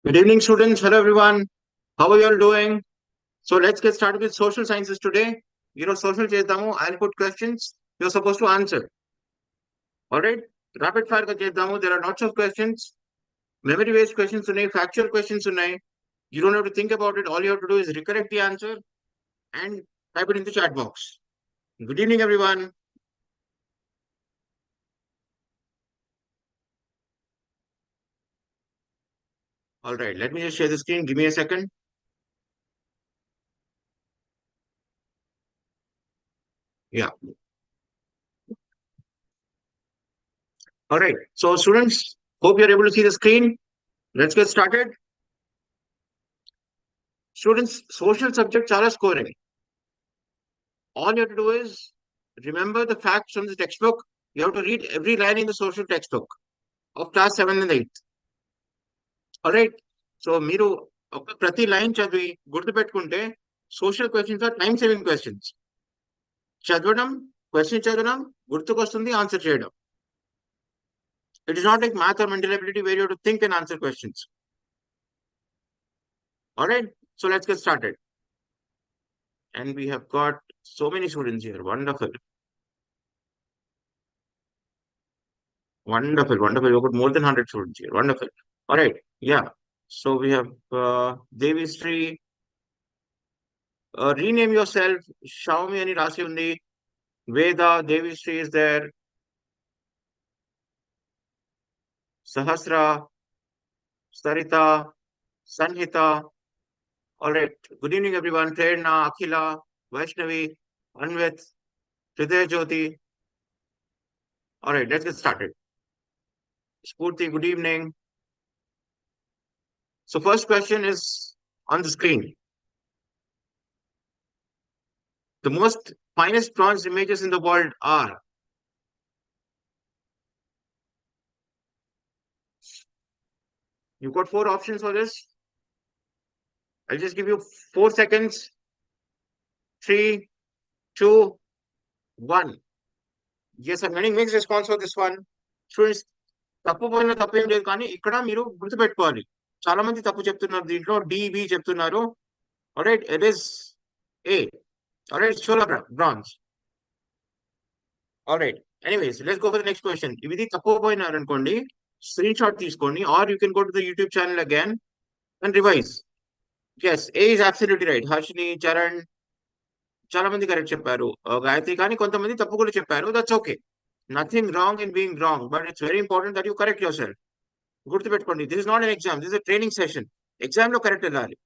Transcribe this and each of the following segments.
Good evening, students. Hello, everyone. How are you all doing? So let's get started with social sciences today. Social చేద్దాము. I'll put questions. You're supposed to answer. All right. Rapid fire గా చేద్దాము. There are lots of questions. Memory based questions ఉన్నాయి. Factual questions ఉన్నాయి. You don't have to think about it. All you have to do is recollect the answer and type it in the chat box. Good evening, everyone. All right. Let me just share the screen. Give me a second. Yeah. All right. So students, hope you're able to see the screen. Let's get started. Students, social subject చాలా scoring. All you have to do is remember the facts from the textbook. You have to read every line in the social textbook of class 7 and 8. All right. So మీరు ఒక ప్రతి line చదివి గుర్తుపెట్టుకుంటే social questions are time saving questions. చదవడం, question చదవడం, గుర్తుకొస్తుంది, answer చేయడం. It is not like math or mental ability where you have to think and answer questions. All right. So let's get started. And we have got so many students here. Wonderful. Wonderful, wonderful. We've got more than 100 students here. Wonderful. All right. Yeah. So we have Devi Sri. Rename yourself. Xiaomi and Rasi undi. Veda, Devi Sri is there. Sahasra, Sarita, Sanhita. All right. Good evening, everyone. Prerna, Akhila, Vaishnavi, Anvit, Hridaya Jyoti. All right. Let's get started. Spurti, good evening. So first question is on the screen. The most finest bronze images in the world are. You've got 4 options for this. I'll just give you 4 seconds. 3, 2, 1. Yes, I'm getting mixed response for this one. Students, తప్పు పోయిన తప్పు ఏం లేదు కానీ ఇక్కడ మీరు గుర్తుపెట్టుకోవాలి. చాలా మంది తప్పు చెప్తున్నారు దీంట్లో డిబి చెప్తున్నారు. Alright, it is A. Alright, షోలా bronze. Alright, anyways let's go for the next question. ఇది తప్పు పోయినారు అనుకోండి, స్క్రీన్ షాట్ తీసుకోండి, or you can go to the YouTube channel again and revise. Yes, A is absolutely right. Harshini, Charan చాలా మంది correct చెప్పారు. గాయత్రి, కానీ కొంతమంది తప్పు కూడా చెప్పారు. That's okay. Nothing wrong in being wrong, but it's very important that you correct yourself. గుర్తుపెట్టుకోండి, this is not an exam, this is training session. Exam లో కరెక్ట్ వెళ్ళాలి.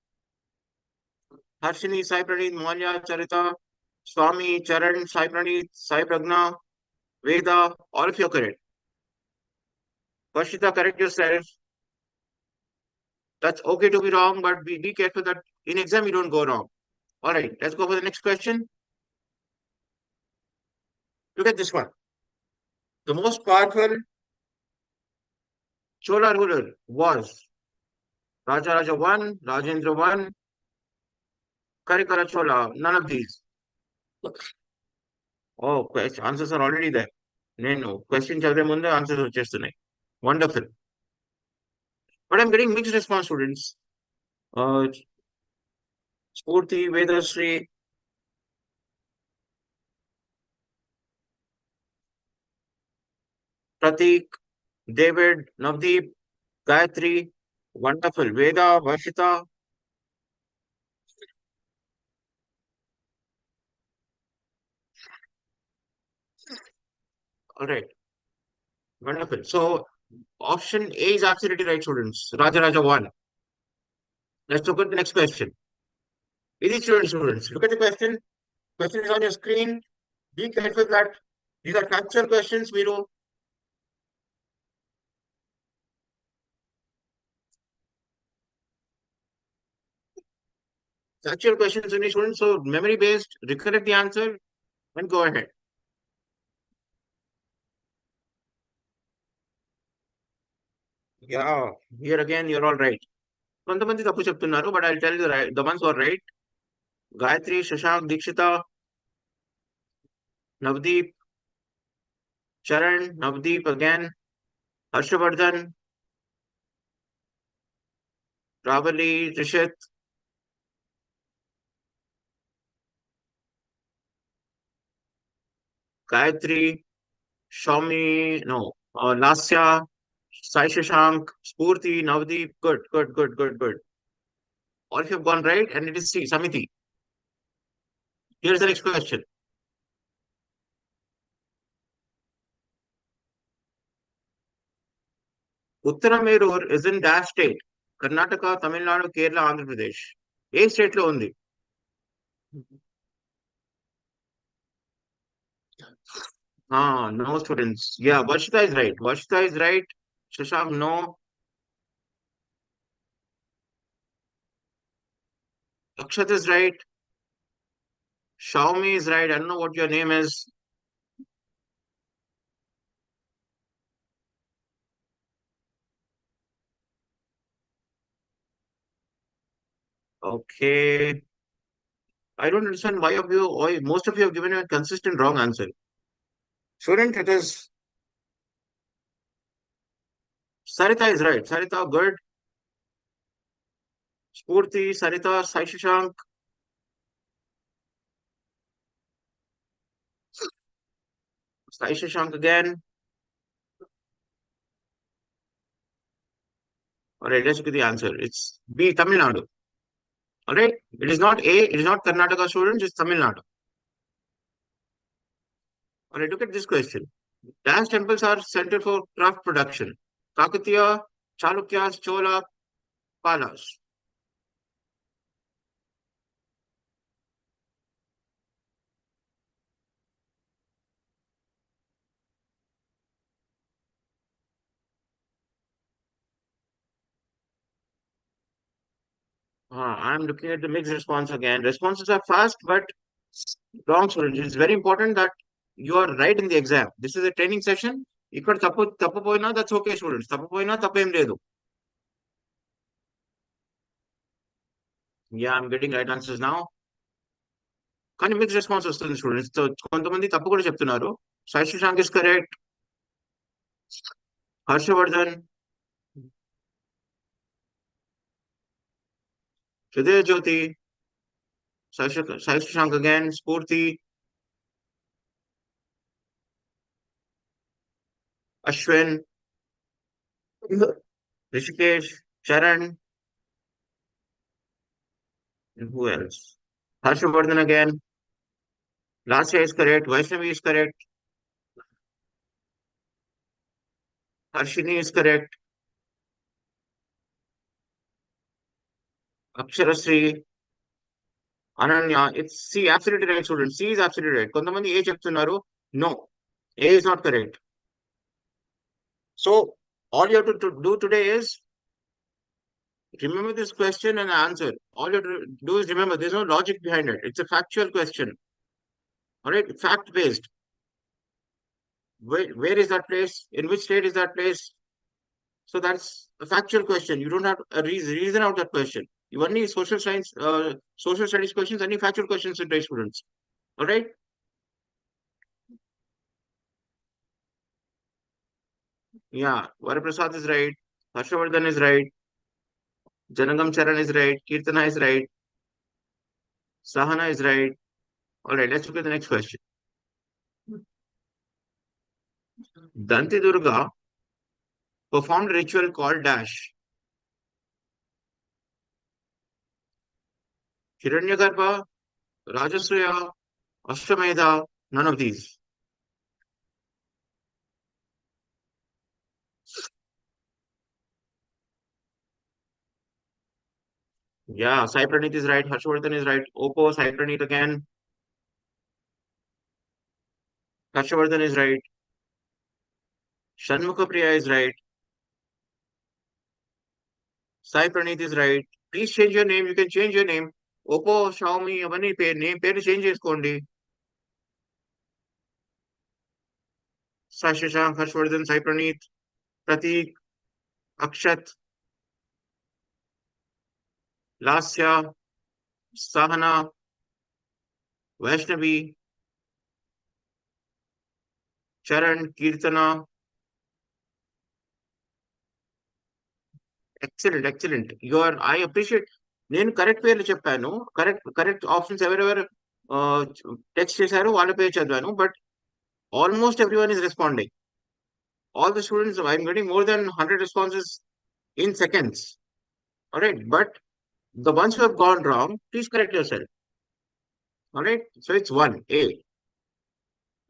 హర్షిని, సాయి ప్రణీత్, మౌల్య, చరిత, స్వామి, చరణ్, సాయి ప్రణీత్, సాయి ప్రజ్ఞ, వేద, all of you correct. Varshita, correct yourself. That's okay to be wrong, but be careful that in exam you don't go wrong. All right, let's go for the next question. Look at this one. The most powerful Chola ruler was Raja 1, Rajendra 1, Karikara Chola, none of these. Oh, answers are already there. No, question chal rahe munde, answers vachestunnayi. Wonderful. But I'm getting mixed response, students. Uh, Spurti, Vedasri, Pratik, David, Navdeep, Gayatri, wonderful. Veda, Varshita. All right. Wonderful. So option A is absolutely right, students. Raja 1. Let's look at the next question. Easy, students. Look at the question. Question is on your screen. Be careful that these are factual questions. Factual questions only, students. So memory based, recollect the answer and go ahead. Yeah, here again, you're all right. కొంతమంది తప్పు చెప్తున్నారు, but I'll tell you the ones who are right. Gayatri, Shashank, Dikshita, Navdeep, Charan, Navdeep again, Harshavardhan, Ravali, Rishit, Gayatri, Shami, no, Lasya, Sai Shashank, Spurti, Navdeep. Good, good, good, good, good. All of you have gone right, and it is C, Samiti. Here's the next question. Uttaramerur is in dash state. Karnataka, Tamil Nadu, Kerala, Andhra Pradesh. A state లో ఉంది? No students. Yeah, Varshita is right. Varshita is right. Shashank, no. Akshat is right. Xiaomi is right. I don't know what your name is. Okay. I don't understand why most of you have given a consistent wrong answer. Shouldn't it is Sarita is right. Sarita, good. Spurti, Sarita, Sai Shashank, Sai Shashank again. All right, let's look at the answer. It's B, Tamil Nadu. All right. It is not A, it is not Karnataka students, it's Tamil Nadu. All right, look at this question. Dance temples are center for craft production. Kakatiya, Chalukyas, Chola, Palas. I'm looking at the mixed response again. Responses are fast, but wrong students. It's very important that you are right in the exam. This is a training session. ఇక్కడ తప్పపోయినా that's okay students. తప్పపోయినా తప్పేం లేదు. Yeah, I'm getting right answers now. కానీ mix response వస్తుంది students. కొంతమంది తప్పు కూడా చెప్తున్నారు. Sai Shashank is correct. Harshavardhan, Hrudaya Jyothi, Sai Shashank again, స్ఫూర్తి, Ashwin, Rishikesh, Charan, and who else? Harshavardhan again. Lasya is correct. Vaishnavi is correct. Harshini is correct. Aksharasri, Ananya. It's C, absolutely right, students. C is absolutely right. కొంతమంది A చెప్తున్నారు. No, A is not correct. So all you have to do today is remember this question and answer. All you have to do is remember there's no logic behind it. It's a factual question. All right, fact based. Where is that place? In which state is that place? So that's a factual question. You don't have a reason out that question. You only social science, social studies questions, any factual questions today, students. All right. Yeah, Varaprasad is right. Harshavardhan is right. Janagam Charan is right. Kirtana is right. Sahana is right. All right, let's look at the next question. Danti Durga performed a ritual called Dash. Hiranyagarbha, Rajasuya, Ashtamedha, none of these. Yeah, Sai Pranit is right. Harshvardhan is right. Oppo, Sai Pranit again. Harshvardhan is right. Shanmukha Priya is right. Sai Pranit is right. Please change your name. You can change your name. Oppo, Xiaomi, అవన్నీ పేరు change చేసుకోండి. Sai Shashank, Harshvardhan, Sai Pranit, Prateek, Akshat, Lasya, Sahana, Vaishnavi, Charan, Kirtana, excellent excellent your I appreciate. నేను correct పేర్లు చెప్పాను, correct correct options ఎవరెవరు text చేశారు వాళ్ళ పేరు చదివాను, but almost every one is responding. All the students I'm getting more than 100 responses in seconds. Alright, but the ones who have gone wrong, please correct yourself. Alright, so it's one A.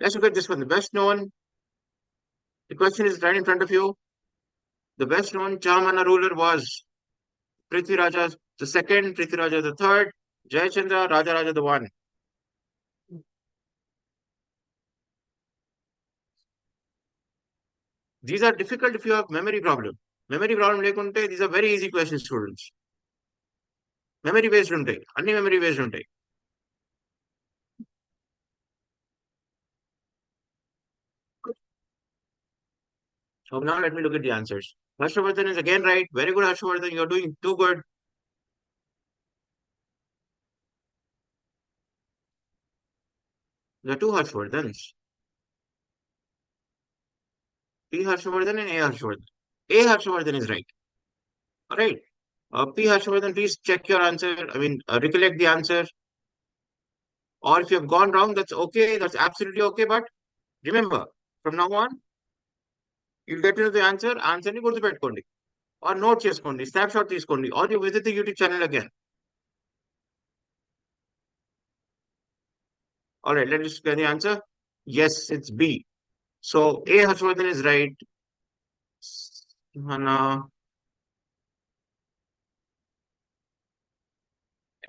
Let's look at this one. The best known, the question is right in front of you. The best known Chamana ruler was Prithviraja the second, Prithviraja the third, Jayachandra, Rajaraja the one. These are difficult if you have memory problem. Memory problem lekunte, these are very easy questions, students. Memory based untai, anni memory based untai. So now let me look at the answers. Harshavardhan is again right. Very good, Harshavardhan. You're doing too good. The two Harshvardhans. P. Harshavardhan and A. Harshavardhan. A. Harshavardhan is right. All right. P. Harshavardhan, please check your answer. I mean, recollect the answer. Or if you have gone wrong, that's okay. That's absolutely okay. But remember, from now on, you'll get to know the answer. Answer ni గుర్తుపెట్టుకోండి. Or note చేసుకోండి. Snapshot తీసుకోండి. Or you visit the YouTube channel again. All right. Let's get the answer. Yes, it's B. So A. Harshavardhan is right. Hana,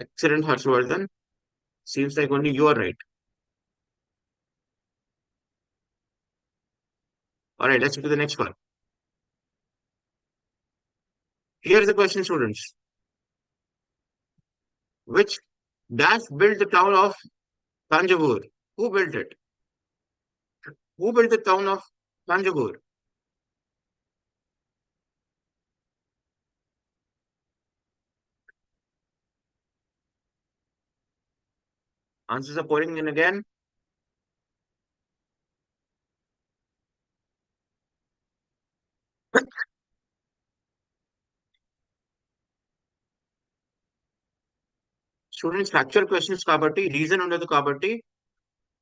excellent, Harshavardhan. Seems like only you are right. All right, let's go to the next one. Here's the question, students. Which dash built the town of Tanjavur? Who built it? Who built the town of Tanjavur? Answers are pouring in again. Students, factual questions kabatti, reason under the kabatti,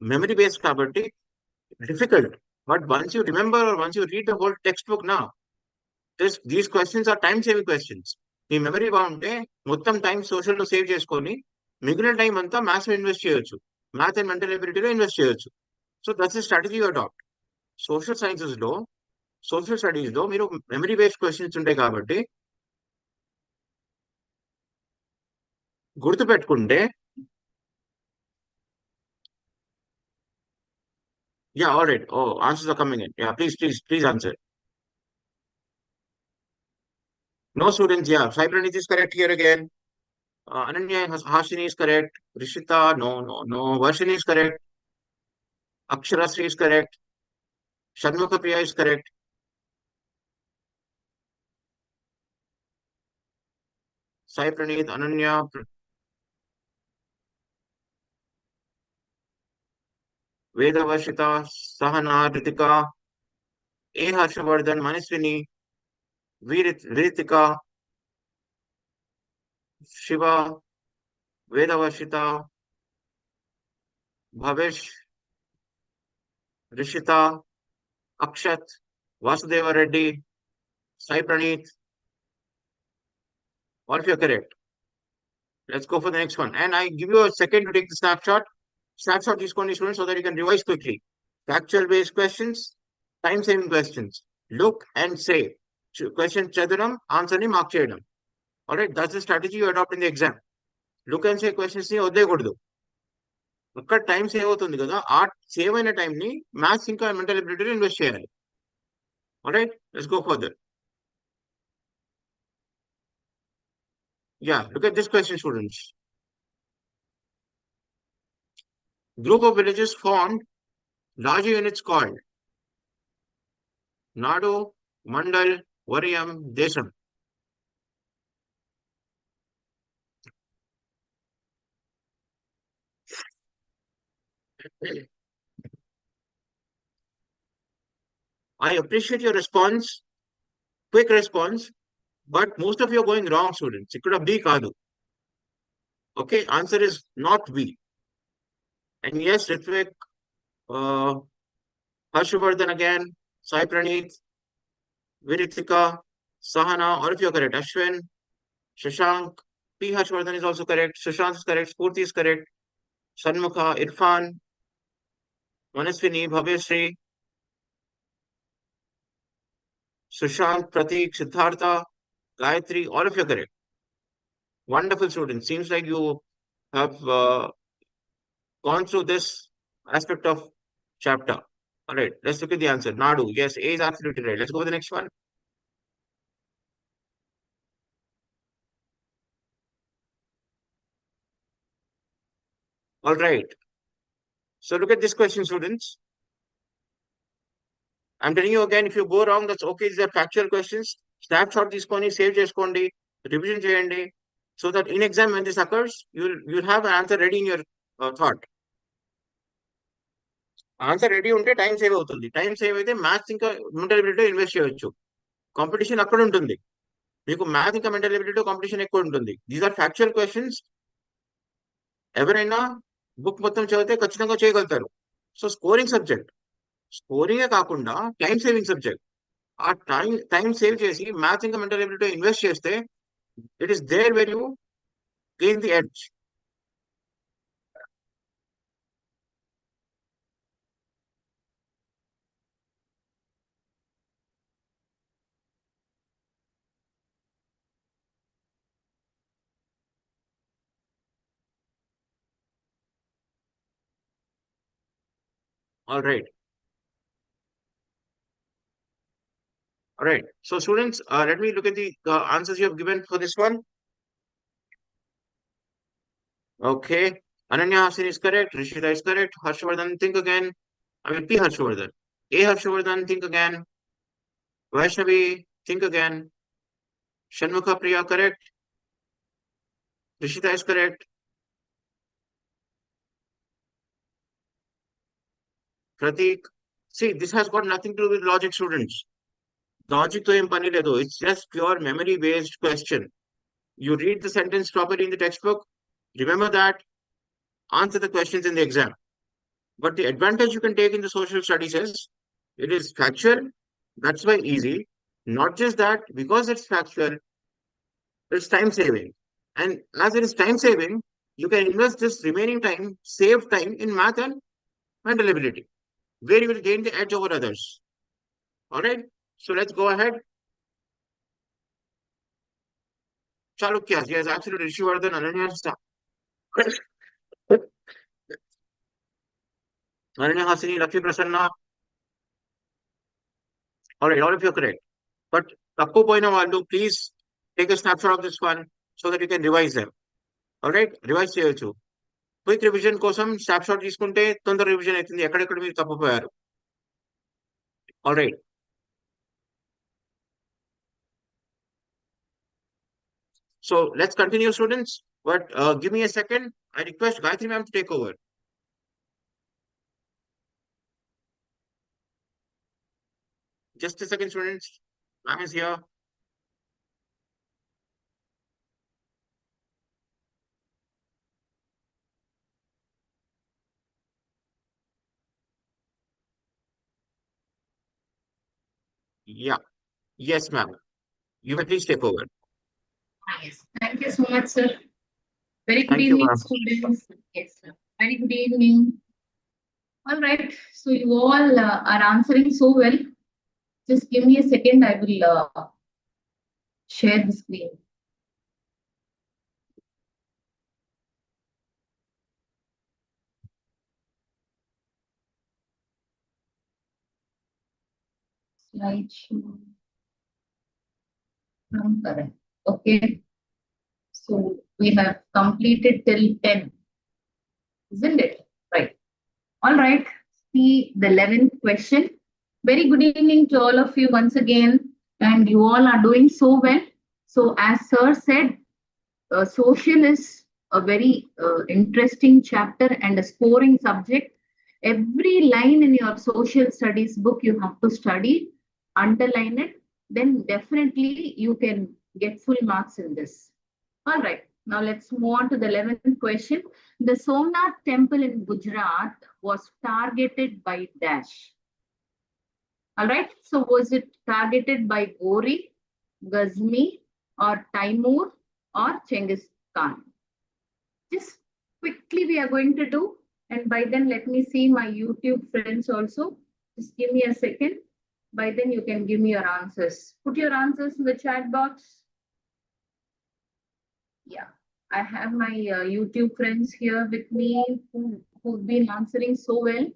memory based kabatti, difficult. But once you remember or once you read the whole textbook now, these questions are time saving questions. Me memory బాగుంటే మొత్తం time social లో save చేసుకొని మిగిలిన time అంతా maths లో invest చేయొచ్చు, math and mental ఎబిలిటీలో invest చేయొచ్చు. So that's the strategy you adopt. Social sciences లో, సోషల్ స్టడీస్ లో మీరు మెమరీ బేస్డ్ క్వశ్చన్స్ ఉంటాయి కాబట్టి గుర్తుపెట్టుకుంటే, yeah, all right. Oh, answers are coming in. Yeah, please answer. No students, yeah. Sai Pranit is correct here again. Ananya Hashini is correct. Rishita, no. Varshini is correct. Aksharasri is correct. Shanmukha Priya is correct. Sai Pranit, Ananya, Veda Varshita, Sahana, Ritika, A. Harshavardhan, Maniswini, Ritika, Shiva, Veda Varshita, Bhavesh, Rishita, Akshat, Vasudeva Reddy, Sai Pranit. All of you are correct. Let's go for the next one. And I give you a second to take the snapshot. Snapshot is going students so that you can revise quickly. Factual based questions, time saving questions. Look and say. Question chadaram, answer ni mark cheyadam. All right, that's the strategy you adopt in the exam. Look and say questions ni వదిలేయకూడదు. అక్కడ time save అవుతుంది కదా, ఆ save అయిన time ని maths ఇంకా mental ఎబిలిటీలో invest చేయాలి. All right, let's go further. Yeah, look at this question, students. Group of villages formed larger units called Nadu, Mandal, Variyam, Desam. I appreciate your response, quick response. But most of you are going wrong, students. It could have B Kadu. Okay, answer is not B. And yes, Ritvik, uh, Harshvardhan again, Sai Praneeth, Viritika, Sahana, all of you are correct. Ashwin, Shashank, P. Harshvardhan is also correct. Sushant is correct. Spurti is correct. Sanmukha, Irfan, Manaswini, Bhavyashree, Sushant, Pratik, Siddhartha, Gayatri, all of you are correct. Wonderful students. Seems like you have gone through this aspect of chapter. All right, let's look at the answer. Nadu, yes, A is absolutely right. Let's go with the next one. All right. So look at this question, students. I'm telling you again, if you go wrong, that's okay. These are factual questions. Snapshot తీసుకోండి, save చేసుకోండి, revision చేయండి. So that in exam, when this occurs, you'll have an answer ready in your thought. Answer ready ఉంటే time save అవుతుంది. Time save అయితే maths ఇంకా mental ability invest చేయొచ్చు. Competition అక్కడ ఉంటుంది. మీకు మ్యాథ్స్ ఇంకా మెంటల్ ఎబిలిటీ కాంపిటీషన్ ఎక్కువ ఉంటుంది. These are factual questions. ఎవరైనా బుక్ మొత్తం చదివితే ఖచ్చితంగా చేయగలుగుతారు. So scoring subject. స్కోరింగే కాకుండా టైం సేవింగ్ సబ్జెక్ట్. ఆ టైం సేవ్ చేసి మ్యాథ్స్ ఇంకా మెంటల్ ఎబిలిటీ ఇన్వెస్ట్ చేస్తే it is there where you gain the edge. All right. All right. So students, let me look at the answers you have given for this one. Okay. Ananya Hasan is correct. Rishita is correct. Harshvardhan, think again. I mean, P. Harshvardhan. A. Harshvardhan, think again. Vaishnavi, think again. Shanmukha Priya, correct. Rishita is correct. Pratik. See, this has got nothing to do with logic, students. Logic to him pani ledo. It's just pure memory-based question. You read the sentence properly in the textbook, remember that, answer the questions in the exam. But the advantage you can take in the social studies is it is factual. That's why easy. Not just that, because it's factual, it's time saving. And as it is time saving, you can invest this remaining time, save time in math and mental ability, where you will gain the edge over others. All right. So let's go ahead. Chalukyas, yes, absolutely. Rishivardhan, Ananya, Ananya Hasini, Lakshmi Prasanna. All right, all of you are correct. But తప్పు పోయిన వాళ్ళు please take a snapshot of this one so that you can revise them. All right, revise చేయొచ్చు. Quick revision కోసం snapshot తీసుకుంటే తొందర revision అవుతుంది ఎక్కడెక్కడ మీరు తప్పిపోయారు. All right. So let's continue, students. But give me a second. I request Gayatri ma'am to take over. Just a second, students. Ma'am is here. Yeah. Yes, ma'am. You may please take over. Yes. Thank you so much, sir. Very good Thank you, evening, ma'am. students. Yes, sir. Very good evening. All right. So you all are answering so well. Just give me a second. I will share the screen. Slideshow. Correct. Okay. So we have completed till 10, isn't it? Right. All right. See the 11th question. Very good evening to all of you once again. And you all are doing so well. So as sir said, social is a very interesting chapter and a scoring subject. Every line in your social studies book you have to study, underline it. Then definitely you can get full marks in this. All right. Now let's move on to the 11th question. The Somnath temple in Gujarat was targeted by dash. All right. So was it targeted by Gori, Ghazni, or Taimur, or Genghis Khan? Just quickly we are going to do. And by then, let me see my YouTube friends also. Just give me a second. By then, you can give me your answers. Put your answers in the chat box. Yeah, I have my YouTube friends here with me who've been answering so well.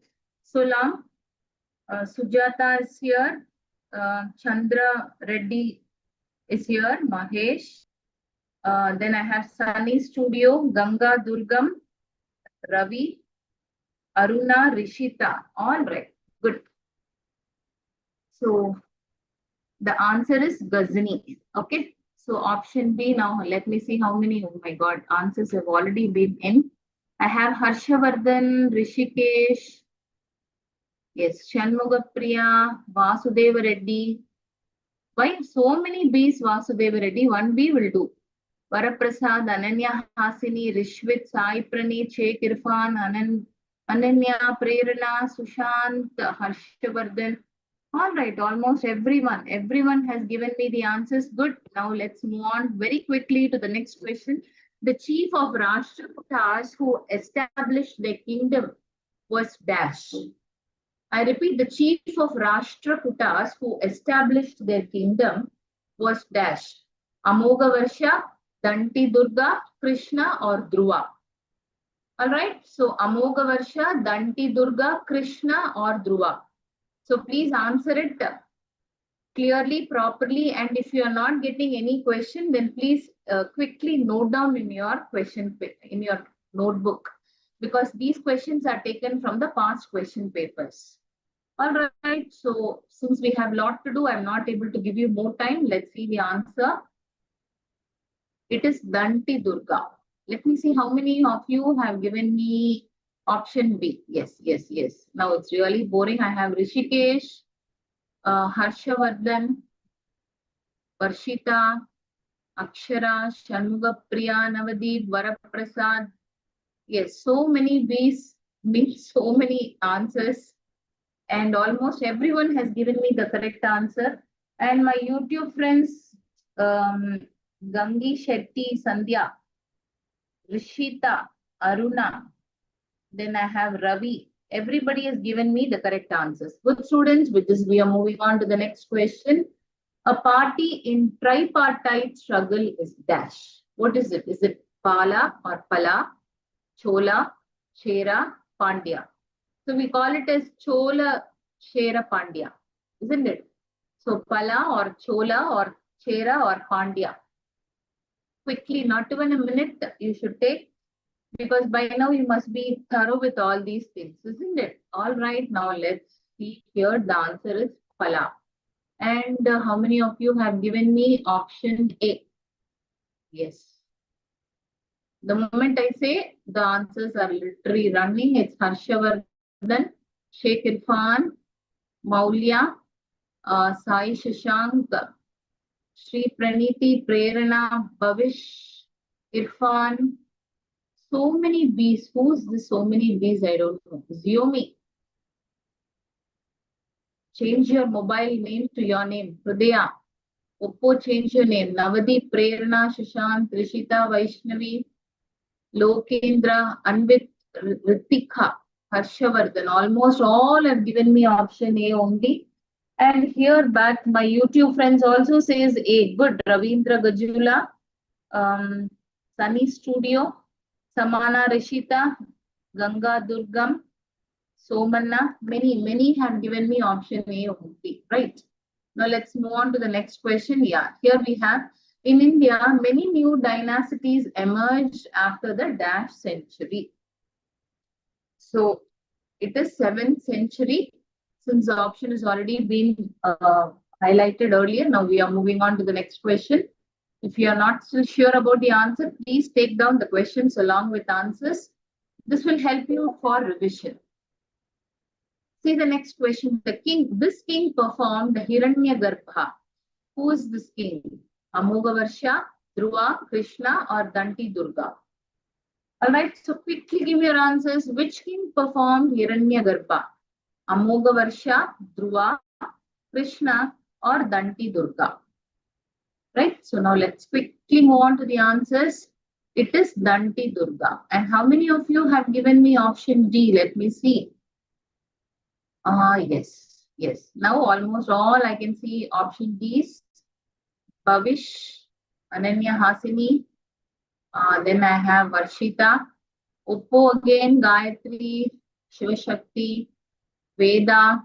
So long. Sujata is here. Chandra Reddy is here. Mahesh. Then I have Sunny Studio, Ganga Durgam, Ravi, Aruna, Rishita. All right, good. So the answer is Ghazni. Okay. So option B. Now let me see how many. Oh my God, answers have already been in. I have Harshavardhan, Rishikesh. Yes, Shanmugapriya, Vasudeva Reddy. Why so many B's, Vasudeva Reddy? One B will do. Varaprasad, Ananya Hasini, Rishwit, Sai Praneet, Sheikh Irfan, Ananya, Prerana, Sushant, Harshavardhan. All right, almost everyone. Everyone has given me the answers. Good. Now let's move on very quickly to the next question. The chief of Rashtrakutas who established their kingdom was dash. I repeat, the chief of Rashtrakutas who established their kingdom was dash. Amogavarsha, Danti Durga, Krishna, or Dhruva. All right. So Amogavarsha, Danti Durga, Krishna, or Dhruva. So please answer it clearly, properly. And if you are not getting any question, then please quickly note down in your in your notebook, because these questions are taken from the past question papers. All right. So since we have a lot to do, I'm not able to give you more time. Let's see the answer. It is Danti Durga. Let me see how many of you have given me option B. Yes, yes, yes. Now it's really boring. I have Rishikesh, Harshavardhan, Varshita, Akshara, Shanmugapriya, Navadeep, Varaprasad. Yes, so many B's means so many answers. And almost everyone has given me the correct answer. And my YouTube friends, Gangi Shetty, Sandhya, Rishita, Aruna, then I have Ravi. Everybody has given me the correct answers. Good students, with this we are moving on to the next question. A party in tripartite struggle is dash. What is it? Is it Pala or Pala, Chola, Chera, Pandya? So we call it as Chola, Chera, Pandya, isn't it? So Pala or Chola or Chera or Pandya. Quickly, not even a minute you should take, because by now you must be thorough with all these things, isn't it? All right, now let's see here. The answer is Pala. And how many of you have given me option A? Yes. The moment I say, the answers are literally running. It's Harshavardhan, Sheikh Irfan, Maulya, Sai Shashank, Sri Praniti, Prerana, Bhavish, Irfan. So many B's. Who's this? So many B's? I don't know. Xiaomi. Change your mobile name to your name. Hridaya. Oppo, change your name. Navadeep, Prerana, Shashant, Rishita, Vaishnavi, Lokendra, Anvit, Ritika, Harshavardhan. Almost all have given me option A only. And here back, my YouTube friends also says A. Good. Ravindra Gajula, Sunny Studio, Samana Rishita, Ganga Durgam, Somanna. Many have given me option A only. Right. Now let's move on to the next question. Yeah, here we have, in India, many new dynasties emerged after the dash century. So it is 7th century. Since the option has already been highlighted earlier, now we are moving on to the next question. If you are not still sure about the answer, please take down the questions along with answers. This will help you for revision. See the next question. This king performed the Hiranyagarbha. Who is this king? Amogavarsha, Dhruva, Krishna, or Danti Durga? Alright, so quickly give your answers. Which king performed Hiranyagarbha? Amogavarsha, Dhruva, Krishna, or Danti Durga? Right, so now let's quickly move on to the answers. It is Danti Durga. And how many of you have given me option D? Let me see. Yes, yes. Now almost all I can see option D is Bhavish, Ananya Hasini. Then I have Varshita. Uppo again, Gayatri, Shivashakti, Veda,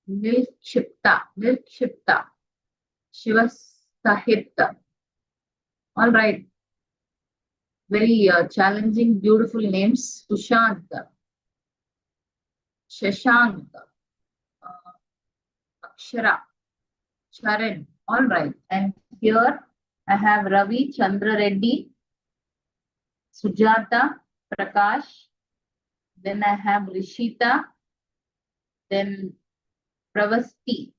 Nilkshipta, Shivasahita. All right. Very challenging, beautiful names. Sushant, Shashank, Akshara, Charan. All right. And here I have Ravi, Chandra Reddy, Sujata, Prakash. Then I have Rishita. Then Pravasti.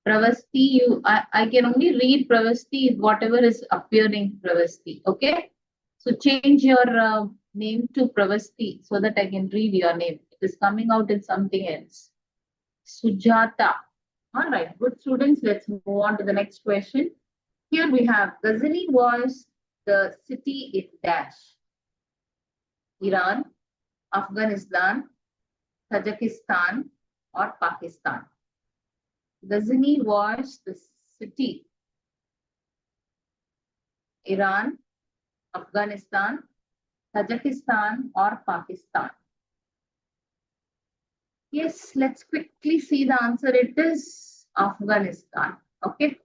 Pravasti, I can only read Pravasti, whatever is appearing Pravasti. Okay. So change your name to Pravasti so that I can read your name. It is coming out in something else. Sujata. All right, good students. Let's move on to the next question. Here we have Ghazni was the city in dash. Iran, Afghanistan, Tajikistan, or Pakistan. Ghazni was the city. Iran, Afghanistan, Tajikistan, or Pakistan. Yes, let's quickly see the answer. It is Afghanistan. Okay,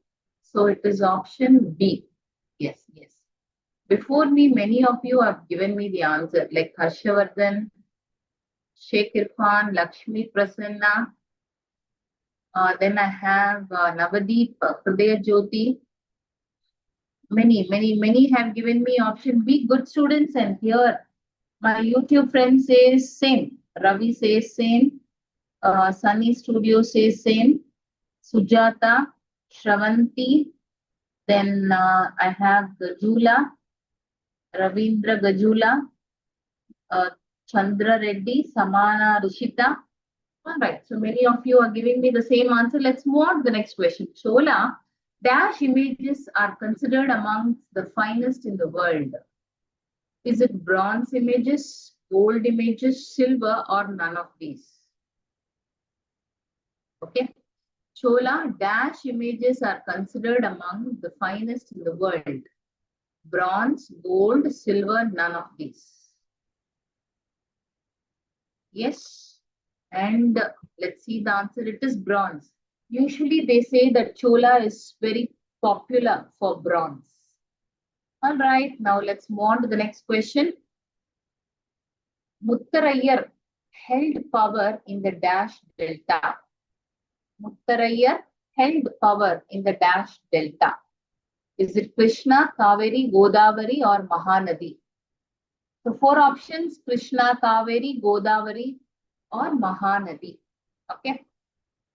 so it is option B. Yes, yes. Before me, many of you have given me the answer, like Harshavardhan, Sheikh Irfan, Lakshmi Prasanna. Then I have Navadeep, Hridaya Jyoti. Many have given me option B. Good students, and here my YouTube friend says same. Ravi says same. Sunny Studio says same. Sujata, Shravanti. Then I have Gajula, Ravindra Gajula, Chandra Reddy, Samana Rishita. All right, so many of you are giving me the same answer. Let's move on to the next question. Chola dash images are considered amongst the finest in the world. Is it bronze images, gold images, silver, or none of these? Okay. Chola dash images are considered among the finest in the world. Bronze, gold, silver, none of these. Yes. And let's see the answer. It is bronze. Usually they say that Chola is very popular for bronze. All right. Now let's move on to the next question. Muttarayyar held power in the dash delta. Muttarayyar held power in the dash delta. Is it Krishna, Kaveri, Godavari, or Mahanadi? So 4 options: Krishna, Kaveri, Godavari, or Mahanadi. Okay.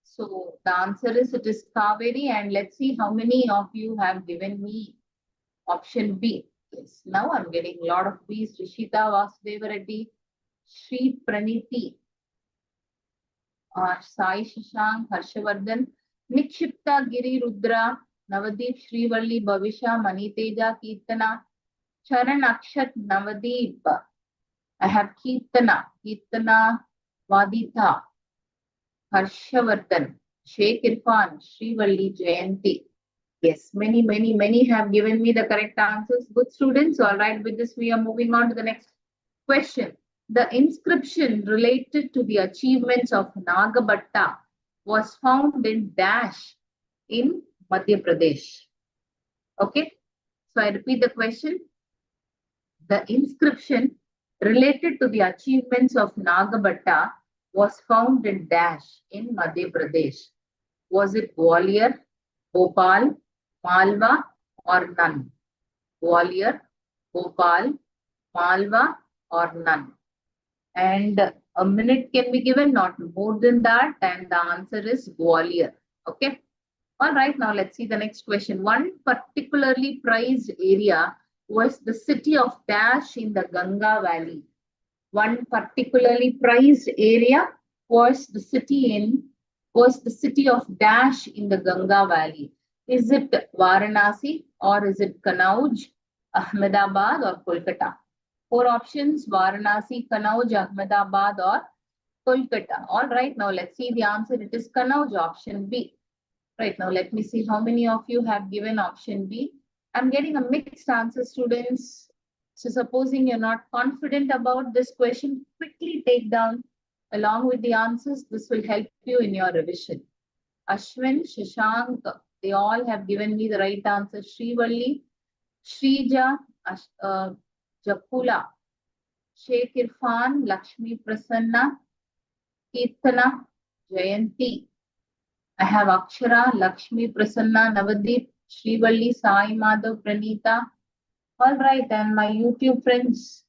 So the answer is it is Kaveri, and let's see how many of you have given me option B. Yes. Now I'm getting a lot of B's. Rishita, Vasudeva Reddy, Sri Praniti, Sai Shashank, Harshavardhan, Nikshipta, Giri, Rudra, Navadeep, Srivalli, Bhavisha, Maniteja, Kirtana, Charan, Akshat, Navadeep. I have Kirtana, Vadita, Harshavardhan, Sheikh Irfan, Srivalli, Jayanti. Yes, many have given me the correct answers. Good students. All right, with this, we are moving on to the next question. The inscription related to the achievements of Nagabhatta was found in dash in Madhya Pradesh. Okay, so I repeat the question. The inscription related to the achievements of Nagabhatta was found in dash in Madhya Pradesh. Was it Gwalior, Bhopal, Malwa, or none? Gwalior, Bhopal, Malwa, or none? And a minute can be given, not more than that, and the answer is Gwalior. Okay. All right, now let's see the next question. One particularly prized area was the city of Dash in the Ganga Valley. One particularly prized area was the city of Dash in the Ganga Valley. Is it Varanasi or is it Kanauj, Ahmedabad or Kolkata? Four options: Varanasi, Kanauj, Ahmedabad or Kolkata. All right, now let's see the answer. It is Kanauj, option B. Right, now let me see how many of you have given option B. I'm getting a mixed answer, students. So supposing you're not confident about this question, quickly take down along with the answers. This will help you in your revision. Ashwin, Shashank, they all have given me the right answer. Srivalli, Shrija, Jakula, Sheikh Irfan, Lakshmi Prasanna, Kirtana, Jayanti. I have Akshara, Lakshmi Prasanna, Navadeep, Srivalli, Sai Madhav, Pranita. All right, and my YouTube friends,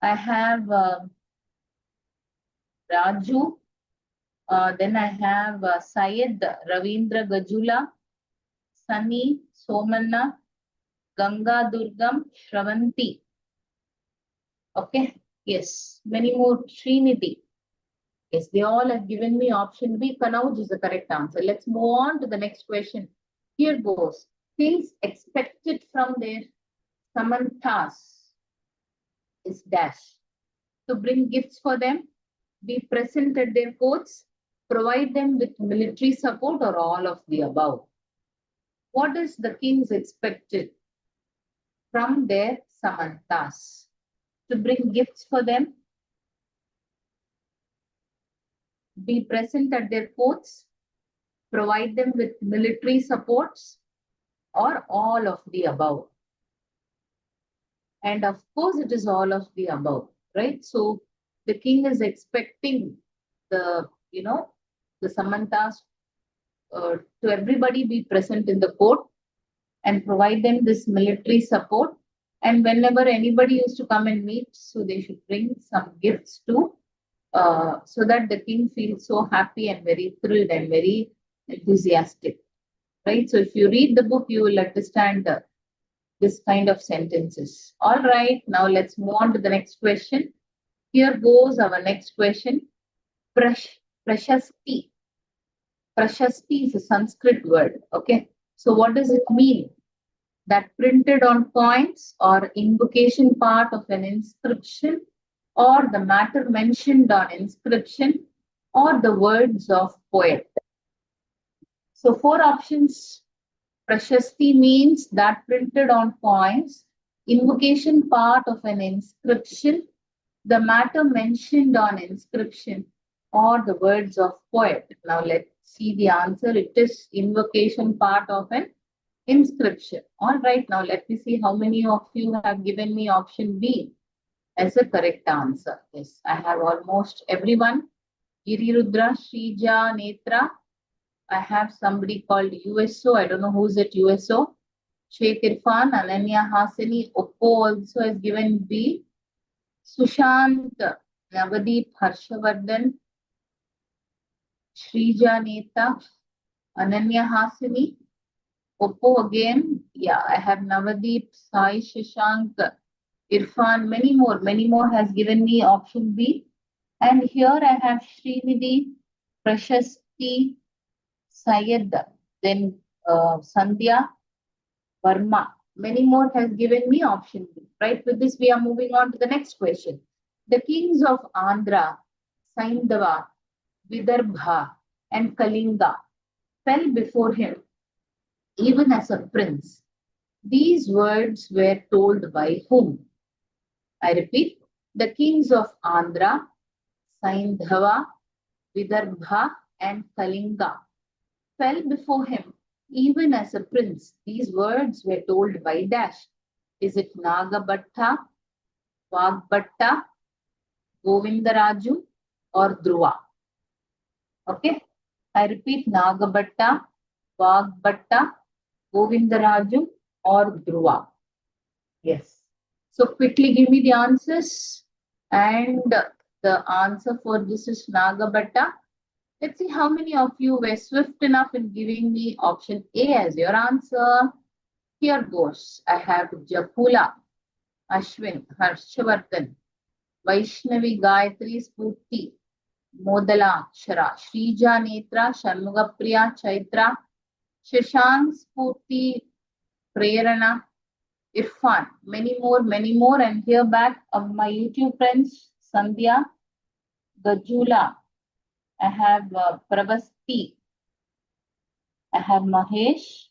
I have Raju. Then I have Syed, Ravindra Gajula, Sunny, Somanna, Ganga Durgam, Shravanti. Okay, yes, many more. Srinidhi. Yes, they all have given me option B. Kanauj is the correct answer. Let's move on to the next question. Here goes. Things expected from their Samantas is dash. To bring gifts for them, be present at their courts, provide them with military support, or all of the above. What is the king's expected from their Samantas? To bring gifts for them, be present at their courts, provide them with military supports, or all of the above. And of course, it is all of the above, right? So the king is expecting the, the Samantas to everybody be present in the court and provide them this military support. And whenever anybody used to come and meet, so they should bring some gifts too, so that the king feels so happy and very thrilled and very enthusiastic, right? So if you read the book, you will understand this kind of sentences. All right, now let's move on to the next question. Here goes our next question. Prashasti. Prashasti is a Sanskrit word. Okay, so what does it mean? That printed on coins or invocation part of an inscription, or the matter mentioned on inscription, or the words of poet. So four options. Prashasti means that printed on coins, invocation part of an inscription, the matter mentioned on inscription, or the words of poet. Now let's see the answer. It is invocation part of an inscription. All right, now let me see how many of you have given me option B as a correct answer. Yes, I have almost everyone. Giri Rudra, Shrija, Netra. I have somebody called USO. I don't know who's at USO. Sheikh Irfan, Ananya Hasini, Oppo also has given B. Sushant, Navadeep, Harshavardhan, Shrija Neta, Ananya Hasini, Oppo again. Yeah, I have Navadeep, Sai Shashank, Irfan, many more has given me option B. And here I have Srinidhi, Prashasti, Syed, then Sandhya, Verma. Many more has given me option B. Right, with this we are moving on to the next question. The kings of Andhra, Saindava, Vidarbha and Kalinga fell before him even as a prince. These words were told by whom? I repeat, the kings of Andhra, Saindhava, Vidarbha and Kalinga fell before him even as a prince. These words were told by dash. Is it Nagabhatta, Vagbhatta, Govindaraju or Dhruva? Okay, I repeat, Nagabhatta, Vagbhatta, Govindaraju or Dhruva. Yes. So quickly give me the answers. And the answer for this is Nagabhatta. Let's see how many of you were swift enough in giving me option A as your answer. Here goes. I have Jakula, Ashwin, Harshavardhan, Vaishnavi, Gayatri, Spurti, Modala, Akshara, Shrija, Netra, Shanmugapriya, Chaitra, Shashank, Spurti, Prerana, Irfan, many more. And here back of my YouTube friends, Sandhya, Gajula, I have Pravasti, I have Mahesh.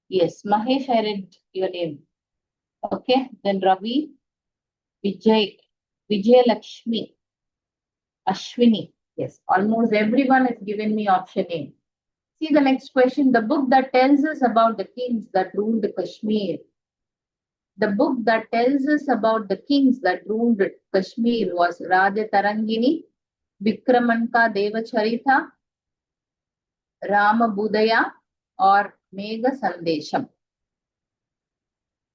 Yes, Mahesh, I read your name. Okay, then Ravi, Vijay, Vijay Lakshmi, Ashwini. Yes, almost everyone has given me option A. See the next question. The book that tells us about the kings that ruled Kashmir. The book that tells us about the kings that ruled Kashmir was Raja Tarangini, Vikramanka Devacharita, Rama Budaya, or Megha Sandesham.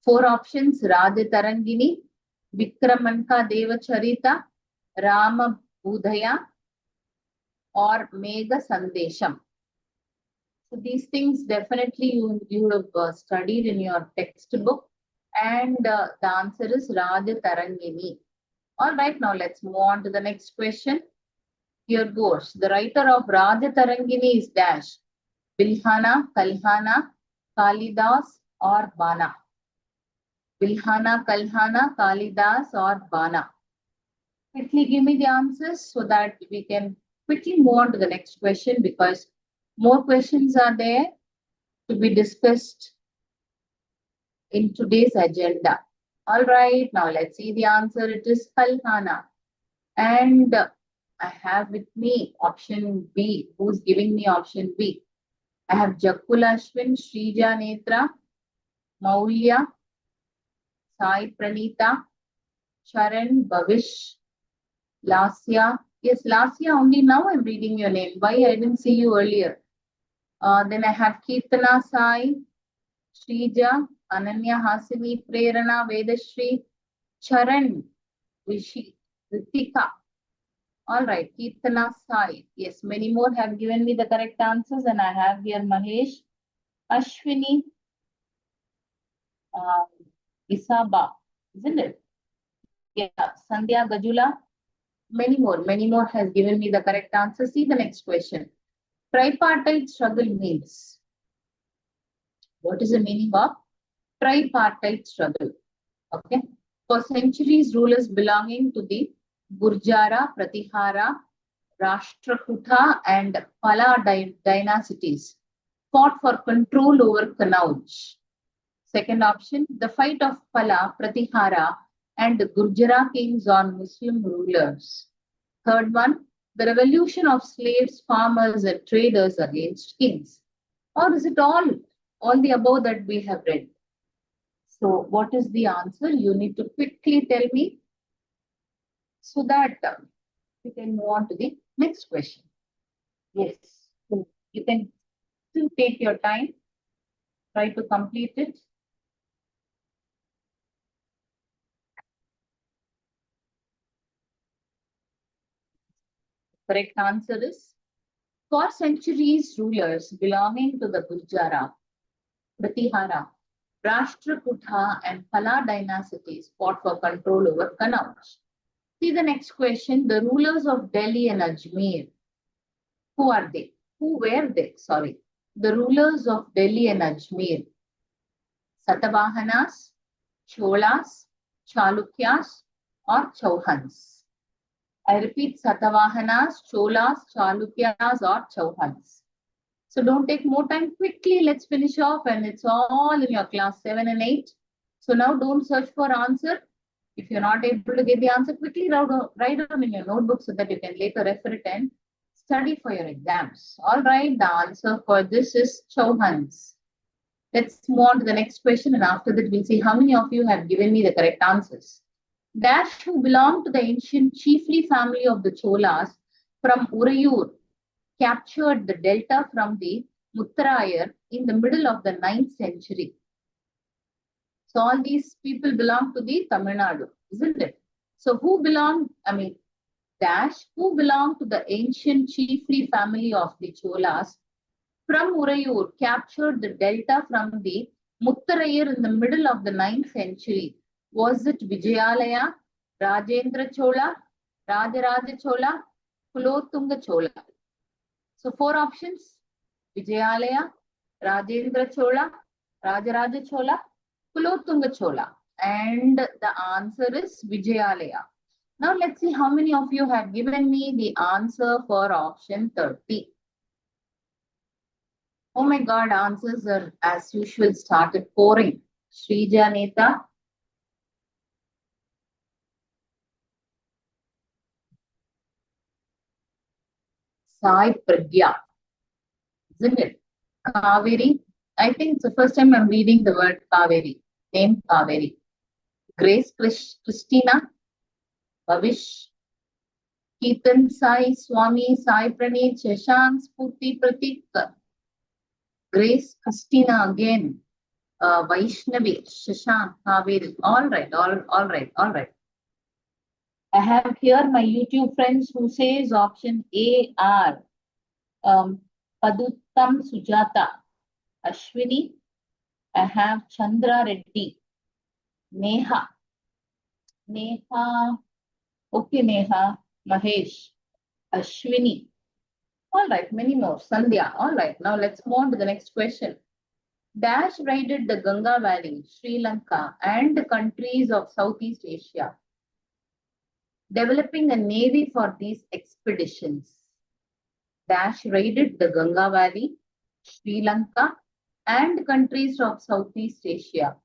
4 options: Raja Tarangini, Vikramanka Devacharita, Rama Budaya, or Megha Sandesham. So these things definitely you have studied in your textbook, and the answer is Raja Tarangini. All right, now let's move on to the next question. Here goes. The writer of Raja Tarangini is dash: Bilhana, Kalhana, Kalidas, or Bana. Bilhana, Kalhana, Kalidas, or Bana. Quickly give me the answers so that we can quickly move on to the next question, because more questions are there to be discussed in today's agenda. All right, now let's see the answer. It is Kalhana. And I have with me option B. Who's giving me option B? I have Jakula Ashwin, Shrija Netra, Maulya, Sai Pranita, Charan, Bhavish, Lasya. Yes, Lasya, only now I'm reading your name. Why I didn't see you earlier? Then I have Kirtana Sai, Shrija, Ananya Hasini, Prerana, Vedashri, Charan, Vishi, Ritika. All right, Kirtana Sai. Yes, many more have given me the correct answers, and I have here Mahesh, Ashwini, Isaba, isn't it? Yeah, Sandhya, Gajula. Many more has given me the correct answer. See the next question. Tripartite struggle means. What is the meaning of tripartite struggle? Okay. For centuries, rulers belonging to the Gurjara, Pratihara, Rashtrakuta, and Pala dynasties fought for control over Kannauj. Second option, the fight of Pala, Pratihara, and Gurjara kings on Muslim rulers. Third one, the revolution of slaves, farmers, and traders against kings. Or is it all the above that we have read? So what is the answer? You need to quickly tell me so that we can move on to the next question. Yes, so you can still take your time, try to complete it. Correct answer is, for centuries, rulers belonging to the Gurjara, Pratihara, Rashtrakuta, and Pala dynasties fought for control over Kannauj. See the next question. The rulers of Delhi and Ajmer. Who are they? Who were they? Sorry. The rulers of Delhi and Ajmer. Satavahanas, Cholas, Chalukyas, or Chauhans. I repeat, Satavahanas, Cholas, Chalukyas, or Chauhans. So don't take more time. Quickly, let's finish off, and it's all in your class 7 and 8. So now don't search for answer. If you're not able to get the answer, quickly write down in your notebook so that you can later refer it and study for your exams. All right, the answer for this is Chauhans. Let's move on to the next question, and after that we'll see how many of you have given me the correct answers. Dash, who belonged to the ancient chiefly family of the Cholas from Urayur, captured the delta from the Muttarayar in the middle of the 9th century. So all these people belong to the Tamil Nadu, isn't it? So who belonged, dash who belonged to the ancient chiefly family of the Cholas from Urayur captured the delta from the Muttarayar in the middle of the 9th century. Was it Vijayalaya, Rajendra Chola, Rajaraja Chola, Kulotunga Chola? So 4 options: Vijayalaya, Rajendra Chola, Rajaraja Chola, Kulotunga Chola. And the answer is Vijayalaya. Now let's see how many of you have given me the answer for option 30. Oh my God, answers are as usual started pouring. Shrija Neta, Sai Pragya, isn't it? Kaveri, I think it's the first time I'm reading the word Kaveri, name Kaveri. Grace Christina, Bhavish, Keetan Sai, Swami, Sai Praneet, Shashank, Spurti Pratik, Grace Christina again, Vaishnavi, Shashank, Kaveri. All right. I have here my YouTube friends who says option A are Paduttam Sujata, Ashwini. I have Chandra Reddy, Neha, okay, Neha, Mahesh, Ashwini. All right, many more. Sandhya. All right, now let's move on to the next question. Dash raided the Ganga Valley, Sri Lanka, and the countries of Southeast Asia, developing a navy for these expeditions. Dash raided the Ganga Valley, Sri Lanka, and countries of Southeast Asia,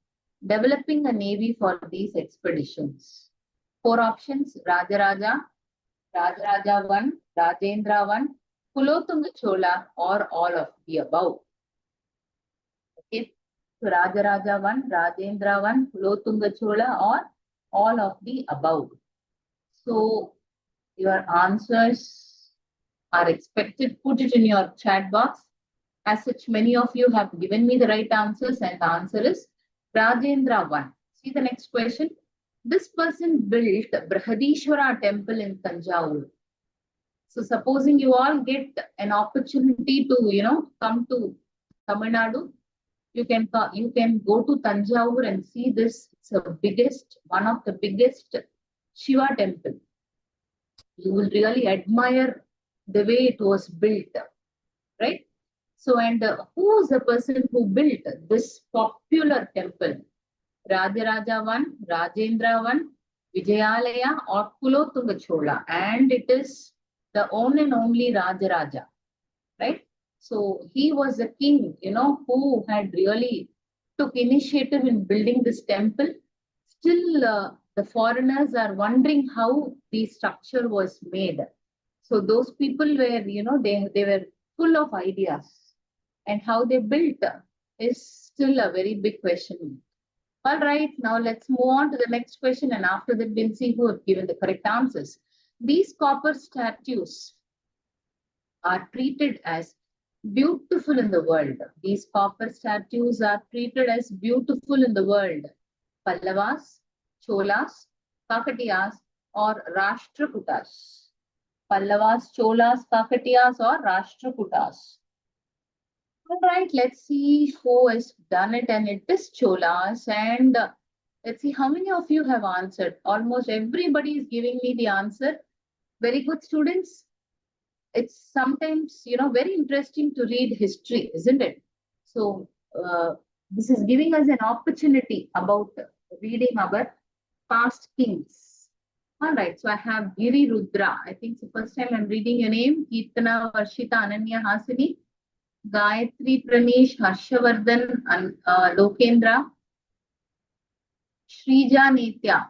developing a navy for these expeditions. 4 options: Rajaraja, Rajaraja 1, Rajendra 1, Kulotunga Chola, or all of the above. Okay, so Rajaraja 1, Rajendra 1, Kulotunga Chola, or all of the above. So your answers are expected. Put it in your chat box. As such, many of you have given me the right answers, and the answer is Rajendra 1. See the next question. This person built Brihadishwara temple in Tanjavur. So supposing you all get an opportunity to, come to Tamil Nadu, you can go to Tanjavur and see this. It's the one of the biggest Shiva temple. You will really admire the way it was built, right? So, and who is the person who built this popular temple? Rajaraja 1, Rajendra 1, Vijayalaya, or Kulotunga Chola? And it is the one and only Rajaraja, right? So he was the king, who had really took initiative in building this temple. Still, the foreigners are wondering how the structure was made. So those people were, they were full of ideas, and how they built is still a very big question. All right, now let's move on to the next question, and after that we'll see who have given the correct answers. These copper statues are treated as beautiful in the world. These copper statues are treated as beautiful in the world. Pallavas, Cholas, Kakatiyas, or Rashtrakutas. Pallavas, Cholas, Kakatiyas, or Rashtrakutas. All right, let's see who has done it, and it is Cholas. And let's see how many of you have answered. Almost everybody is giving me the answer. Very good, students. It's sometimes, very interesting to read history, isn't it? So this is giving us an opportunity about reading our past kings. All right, so I have Giri Rudra. I think it's the first time I'm reading your name. Kirtana Varshita Ananya Hasini, Gayatri Pranesh Harshavardhan Lokendra, Shrija Netra,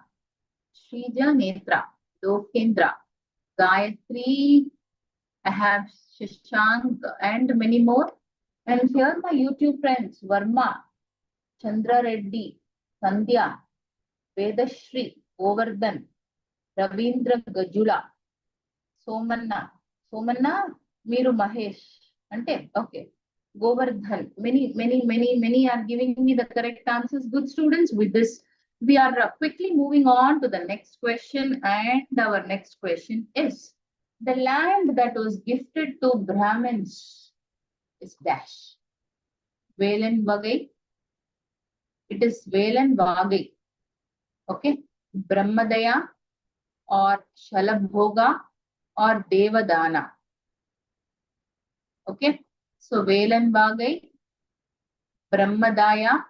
Lokendra, Gayatri. I have Shashank and many more. And here my YouTube friends: Varma, Chandra Reddy, Sandhya, Vedashri, Govardhan, Ravindra Gajula, Somanna, Miru Mahesh. Ante, okay. Govardhan. Many are giving me the correct answers. Good students. With this, We are quickly moving on to the next question, and our next question is the land that was gifted to Brahmins is dash. Velen Vagai. It is Velen Vagai. Okay. Brahmadaya or Shalabhoga or Devadana. Okay. So Velen Vagai, Brahmadaya,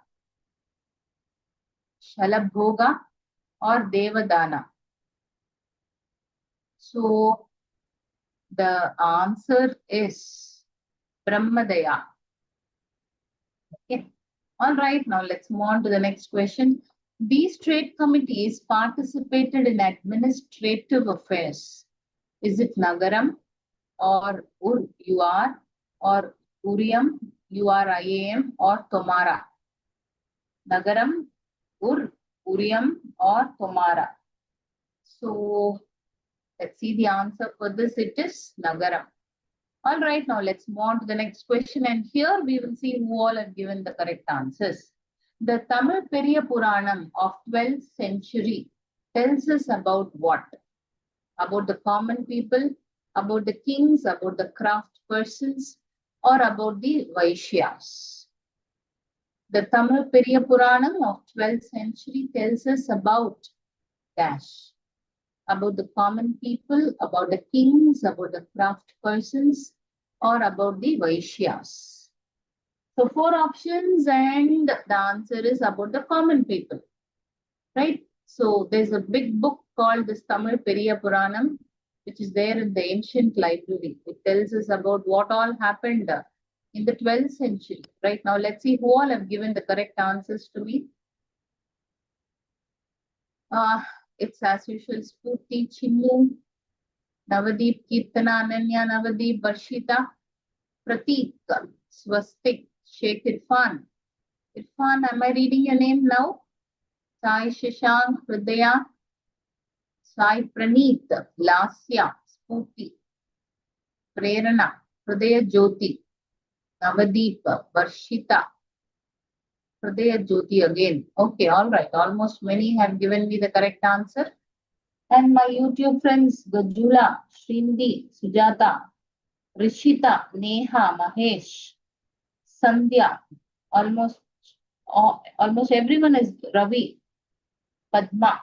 Shalabhoga or Devadana. So the answer is Brahmadaya. Okay. All right, now let's move on to the next question. These trade committees participated in administrative affairs. Is it Nagaram or UR or Uriam, URIAM or Tomara? Nagaram, Uriam or Tomara. So let's see the answer for this. It is Nagaram. All right, now let's move on to the next question. And here we will see who all have given the correct answers. The Tamil Periya Puranam of 12th century tells us about what? About the common people, about the kings, about the craft persons, or about the Vaishyas. The Tamil Periya Puranam of 12th century tells us about dash. About the common people, about the kings, about the craft persons, or about the Vaishyas. So 4 options, and the answer is about the common people, right? So there's a big book called this Tamil Periya Puranam, which is there in the ancient library. It tells us about what all happened in the 12th century. Right now, let's see who all have given the correct answers to me. It's as usual, Spurti, Chinnu, Navadeep, Kirtana, Ananya, Navadeep, Varshita, Prateek, Swastik, Sheikh Irfan. Irfan, am I reading your name now? Sai Shashank, Hridaya, Sai Praneet, Lasya, Spurti, Prerana, Hridaya Jyoti, Navadeep, Varshita, Hridaya Jyoti again. Okay, all right. Almost many have given me the correct answer. And my YouTube friends, Gajula, Shrindi, Sujata, Rishita, Neha, Mahesh, Sandhya, almost everyone is Ravi, Padma.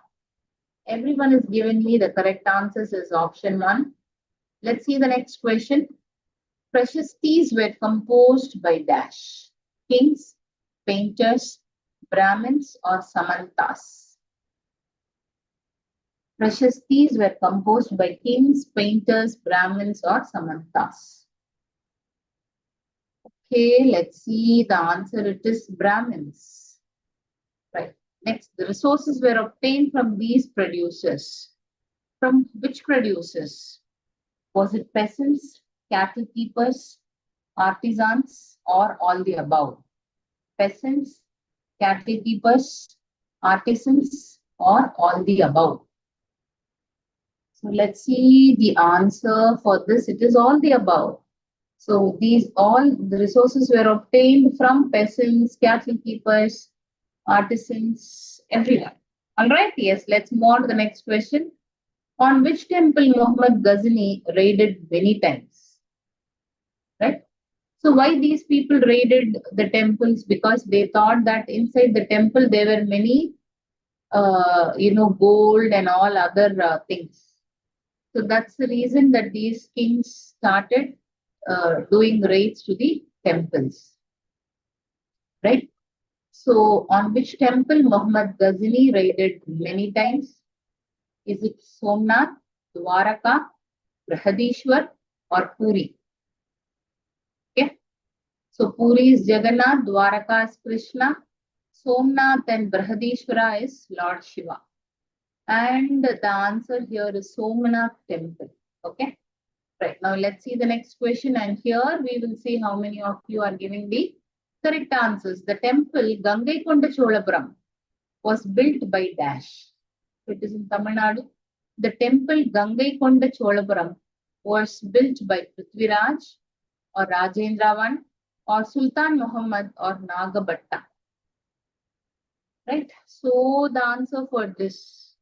Everyone is giving me the correct answers is option 1. Let's see the next question. Precious teas were composed by dash. Kings, painters, Brahmins or Samantas. Precious teas were composed by kings, painters, Brahmins or Samantas. Okay, let's see the answer. It is Brahmins. Right. Next, the resources were obtained from these producers. From which producers? Was it peasants, cattle keepers, artisans, or all the above? Peasants, cattle keepers, artisans, or all the above? So let's see the answer for this. It is all the above. So these all the resources were obtained from peasants, cattle keepers, artisans, everyone. All right, yes, let's move on to the next question. On which temple Muhammad Ghazni raided many times? Right? So why these people raided the temples? Because they thought that inside the temple there were many, gold and all other things. So that's the reason that these kings started doing raids to the temples. Right? So on which temple Muhammad Ghazni raided many times? Is it Somnath, Dwaraka, Brihadishwar or Puri? Okay. So Puri is Jagannath, Dwaraka is Krishna, Somnath and Brihadishwara is Lord Shiva. And the answer here is Somnath temple. Okay. Right. Now let's see the next question. And here we will see how many of you are giving the correct answers. The temple Gangaikonda Cholapuram was built by dash. It is in Tamil Nadu. The temple Gangaikonda Cholapuram was built by Prithviraj or Rajendravan or Sultan Muhammad or Nagabhatta. Right. So the answer for this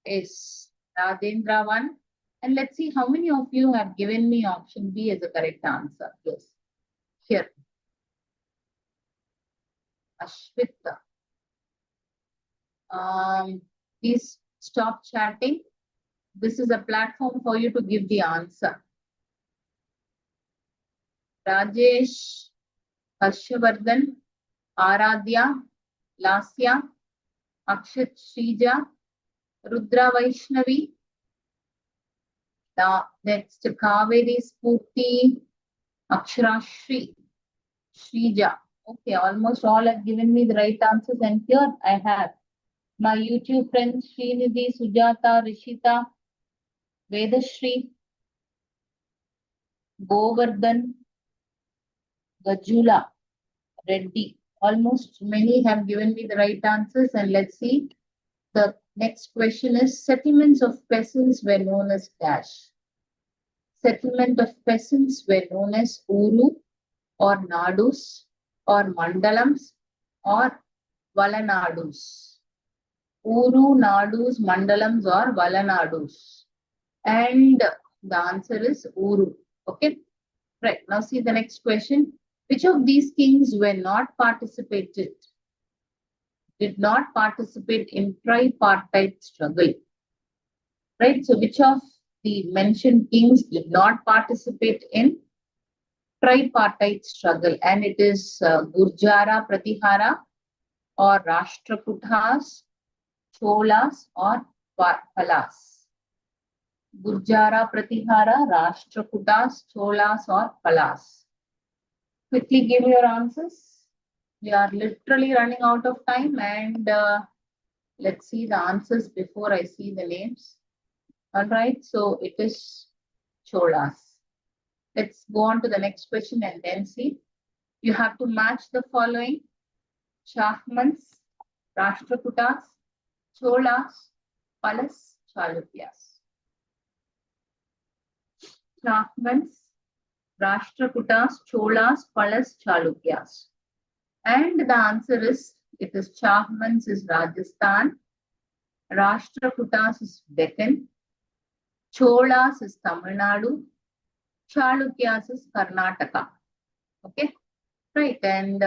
is Rajendra 1. And let's see how many of you have given me option B as a correct answer. Yes. Here. Ashwita. Please stop chatting. This is a platform for you to give the answer. Rajesh, Harshavardhan, Aradhya, Lasya, Akshat Shrija, Rudra Vaishnavi. The next Kaveri Spurti, Aksharashri, Shrija. Okay, almost all have given me the right answers, and here I have my YouTube friends Srinidhi, Sujata, Rishita, Vedashri, Govardhan, Gajula, Reddy. Almost many have given me the right answers, and let's see. The next question is settlements of peasants were known as dash. Settlement of peasants were known as Uru or Nadus or Mandalams or Valanadus. Uru, Nadus, Mandalams or Valanadus. And the answer is Uru. Okay. Right. Now see the next question. Which of these kings did not participate in tripartite struggle? Right. So which of the mentioned kings did not participate in tripartite struggle? And it is Gurjara Pratihara or Rashtrakutas, Cholas or Palas. Gurjara Pratihara, Rashtrakutas, Cholas or Palas. Quickly give your answers. We are literally running out of time, and let's see the answers before I see the names. All right, so it is Cholas. Let's go on to the next question and then see. You have to match the following: Shahmans, Rashtrakutas, Cholas, Palas, Chalukyas. Shahmans, Rashtrakutas, Cholas, Palas, Chalukyas. And the answer is, it is Shahmans is Rajasthan, Rashtrakutas is Deccan, Cholas is Tamil Nadu, Chalukyas is Karnataka. Okay, right. And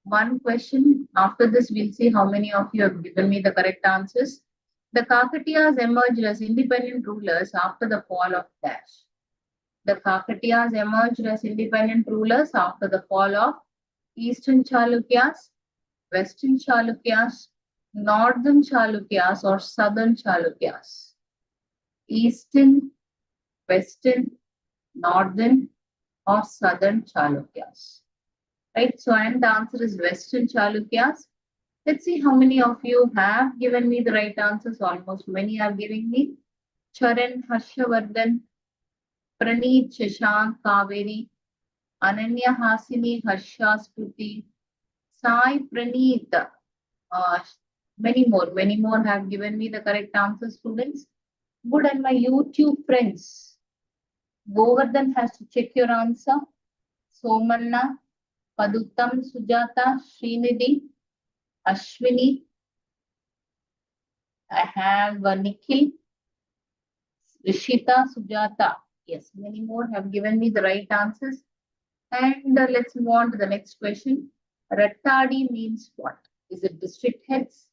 one question. After this, we'll see how many of you have given me the correct answers. The Kakatiyas emerged as independent rulers after the fall of Dash. The Kakatiyas emerged as independent rulers after the fall of Eastern Chalukyas, Western Chalukyas, Northern Chalukyas, or Southern Chalukyas. Eastern, Western, Northern, or Southern Chalukyas. Right, so and the answer is Western Chalukyas. Let's see how many of you have given me the right answers. Almost many are giving me. Charan, Harshavardhan, Praneet, Shashank, Kaveri, Ananya, Hasini, Harsha, Spruti, Sai, Praneet. Many more have given me the correct answers, students. Good, and my YouTube friends. Govardhan has to check your answer. Somanna, Paduttam, Sujata, Srinidhi, Ashwini. I have Nikhil, Rishita, Sujata. Yes, many more have given me the right answers. And let's move on to the next question. Rattadi means what? Is it district heads,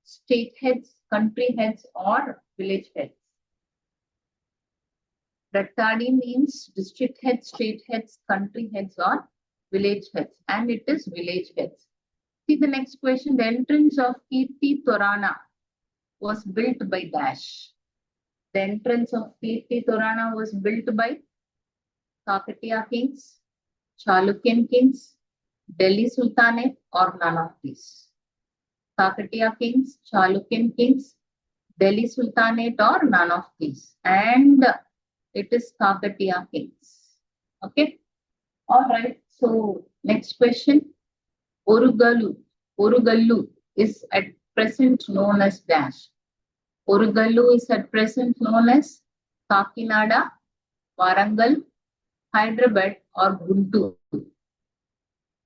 state heads, country heads, or village heads? Rattadi means district heads, state heads, country heads, or village heads. And it is village heads. See the next question. The entrance of Kirti Torana was built by Dash. The entrance of Kirti Torana was built by Kakatiya kings, Chalukyan kings, Delhi Sultanate, or none of these. Kakatiya kings, Chalukyan kings, Delhi Sultanate, or none of these. And it is Kakatiya kings. Okay. All right. So next question. Orugallu is at present known as Dash. Orugallu is at present known as Kakinada, Warangal, Hyderabad, or Guntur.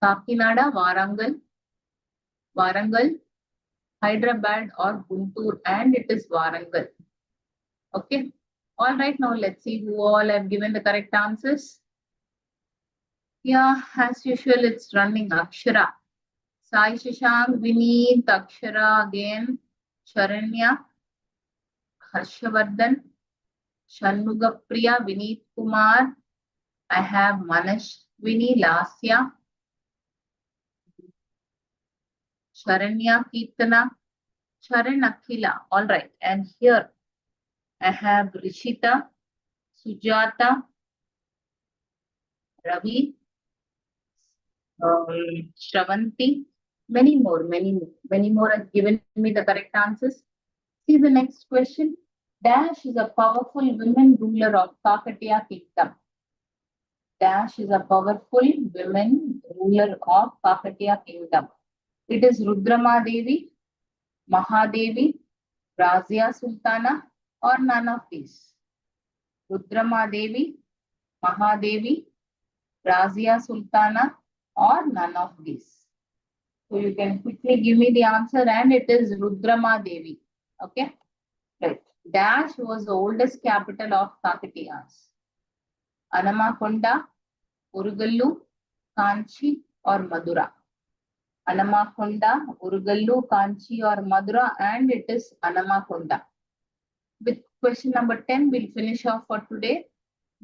Kakinada, Warangal, Warangal, Hyderabad, or Guntur, and it is Warangal. Okay. All right, now let's see who all have given the correct answers. Yeah, as usual, it's running Akshara. Sai Shashank, Vineet, Akshara again, Sharanya, Harshavardhan, Shanmugapriya, Vineet Kumar. I have Manish, Vinny, Lasya, Sharanya, Kirtana, Sharan, Akhila. All right, and here I have Rishita, Sujata, Ravi, Shravanti, many more have given me the correct answers. See the next question. Dash is a powerful women ruler of Kakatiya kingdom. Dash is a powerful women ruler of Kakatiya kingdom. It is Rudrama Devi, Mahadevi, Razia Sultana, or none of these. Rudrama Devi, Mahadevi, Razia Sultana, or none of these. So you can quickly give me the answer, and it is Rudrama Devi. Okay. Right. Dash was the oldest capital of Kakatiyas. Anamakonda, Urugallu, Kanchi, or Madura. Anamakonda, Urugallu, Kanchi, or Madura, and it is Anamakonda. With question number 10, we'll finish off for today.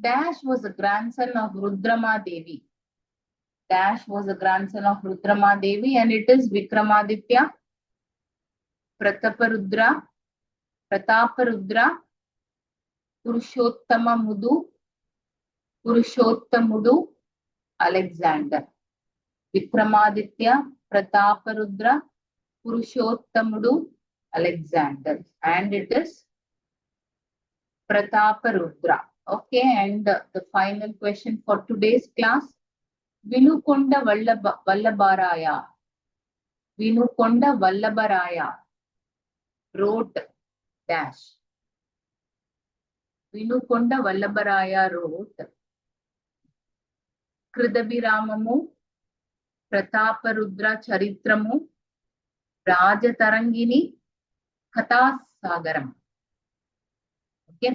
Dash was the grandson of Rudrama Devi. Dash was the grandson of Rudrama Devi, and it is Vikramaditya, Prataparudra, Purushottama Mudu, Alexander. Vikramaditya, Prataparudra, Purushottamudu, Alexander. And it is Prataparudra. Okay, and the final question for today's class. Vinukonda Vallabaraya. Vinukonda Vallabaraya wrote dash. Vinukonda Vallabaraya wrote Kridabiramamu, Prataparudra Charitramu, Rajatarangini, Kathasagaram. Okay.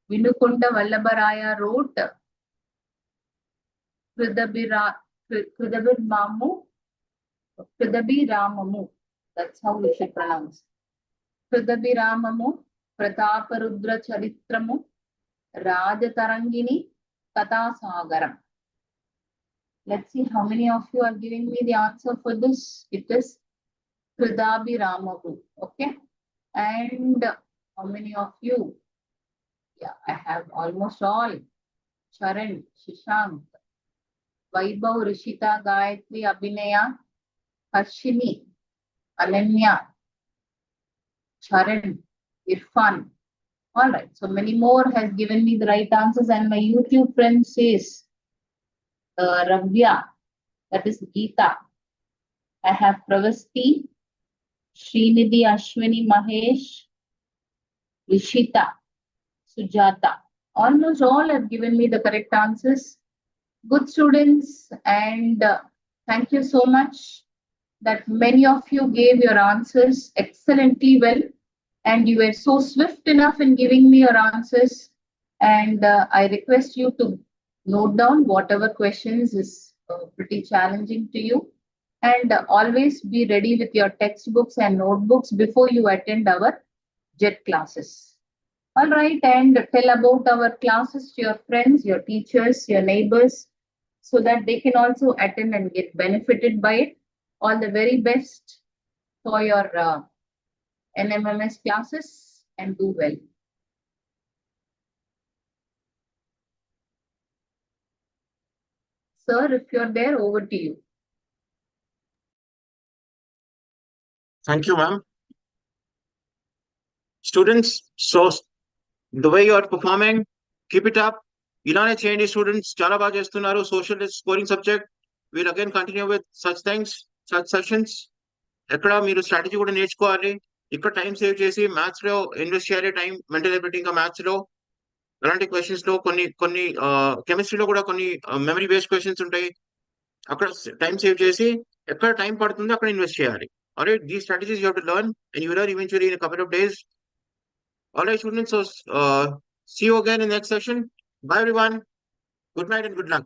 Vinukonda Vallabaraya wrote Kridabiramamu. That's how we should pronounce. Kridabiramamu, Prataparudra Charitramu, Rajatarangini, Kathasagaram. Let's see how many of you are giving me the answer for this. It is Kridabiramamu. Okay. And how many of you? Yeah, I have almost all. Charan, Shashank, Vaibhav, Rishita, Gayatri, Abhinaya, Harshini, Ananya, Charan, Irfan. All right. So many more has given me the right answers, and my YouTube friend says Ravya, that is Geeta. I have Pravasti, Srinidhi, Ashwini, Mahesh, Rishita, Sujata. Almost all have given me the correct answers. Good students, and thank you so much that many of you gave your answers excellently well, and you were so swift enough in giving me your answers. And I request you to note down whatever questions is pretty challenging to you, and always be ready with your textbooks and notebooks before you attend our JET classes. All right, and tell about our classes to your friends, your teachers, your neighbors, so that they can also attend and get benefited by it. All the very best for your NMMS classes, and do well. Sir, if you're there, over to you. Thank you, ma'am. Students, so the way you are performing, keep it up. Ilane cheyandi students, chala baga chestunnaru. Social is scoring subject. We'll again continue with such things, such sessions. ఎక్కడ మీరు strategy కూడా నేర్చుకోవాలి. ఇక్కడ time save చేసి maths లో invest చేయాలి. Time mental ability ఇంకా maths లో అలాంటి క్వశ్చన్స్ లో కొన్ని కెమిస్ట్రీలో కూడా కొన్ని మెమరీ బేస్డ్ క్వశ్చన్స్ ఉంటాయి. అక్కడ టైం సేవ్ చేసి ఎక్కడ టైం పడుతుందో అక్కడ ఇన్వెస్ట్ చేయాలి. All right, these strategies you have to learn, and you will learn eventually in a couple of days. All right, students. So, see you again in the next session. Bye, everyone. Good night and good luck.